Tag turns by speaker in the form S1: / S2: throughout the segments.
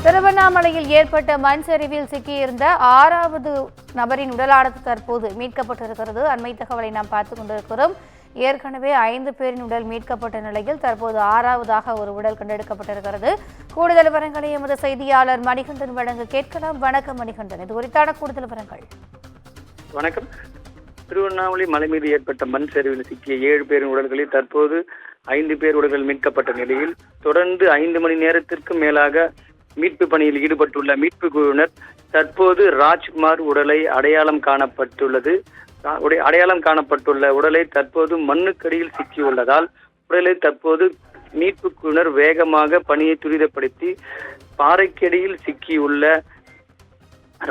S1: திருவண்ணாமலையில் ஏற்பட்ட மண் சரிவில் சிக்கியிருந்த 6வது நபரின் உடலானது தற்போது மீட்கப்பட்டிருக்கிறது. அண்மை தகவலை நாம் பார்த்துக் கொண்டிருக்கிறோம். ஏற்கனவே 5 பேரின் உடல் மீட்கப்பட்ட நிலையில் தற்போது 6வதாக ஒரு உடல் கண்டெடுக்கப்பட்டிருக்கிறது. கூடுதல் விவரங்களை எமது செய்தியாளர் மணிகண்டன் வழங்க கேட்கலாம். வணக்கம் மணிகண்டன், இது குறித்தான கூடுதல் விவரங்கள்.
S2: வணக்கம். திருவண்ணாமலை மலை மீது ஏற்பட்ட மண் சரிவில் சிக்கிய 7 பேரின் உடல்களில் தற்போது 5 பேர் உடல்கள் மீட்கப்பட்ட நிலையில் தொடர்ந்து 5 மணி நேரத்திற்கு மேலாக மீட்பு பணியில் ஈடுபட்டுள்ள மீட்பு குழுவினர் தற்போது ராஜ்குமார் உடலை அடையாளம் காணப்பட்டுள்ள உடலை தற்போது மண்ணுக்கடியில் சிக்கியுள்ளதால் உடலை தற்போது மீட்பு குழுவினர் வேகமாக பணியை துரிதப்படுத்தி பாறைக்கடியில் சிக்கியுள்ள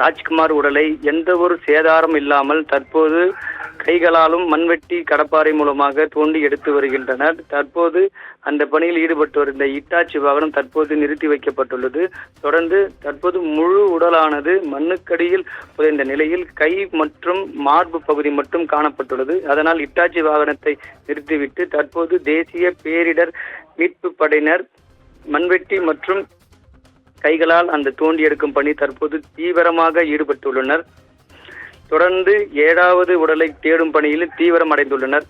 S2: ராஜ்குமார் உடலை எந்த ஒரு சேதாரம் இல்லாமல் தற்போது கைகளாலும் மண்வெட்டி கடப்பாறை மூலமாக தோண்டி எடுத்து வருகின்றனர். தற்போது அந்த பணியில் ஈடுபட்டு வருந்த இட்டாச்சி வாகனம் தற்போது நிறுத்தி வைக்கப்பட்டுள்ளது. தொடர்ந்து தற்போது முழு உடலானது மண்ணுக்கடியில் புதைந்த நிலையில் கை மற்றும் மார்பு பகுதி மட்டும் காணப்பட்டுள்ளது. அதனால் இட்டாச்சி வாகனத்தை நிறுத்திவிட்டு தற்போது தேசிய பேரிடர் மீட்பு படையினர் மண்வெட்டி மற்றும் கைகளால் அந்த தோண்டி எடுக்கும் பணி தற்போது தீவிரமாக ஈடுபட்டுள்ளனர். தொடர்ந்து 7வது உடலை தேடும் பணியில் தீவிரம் அடைந்துள்ளனர்.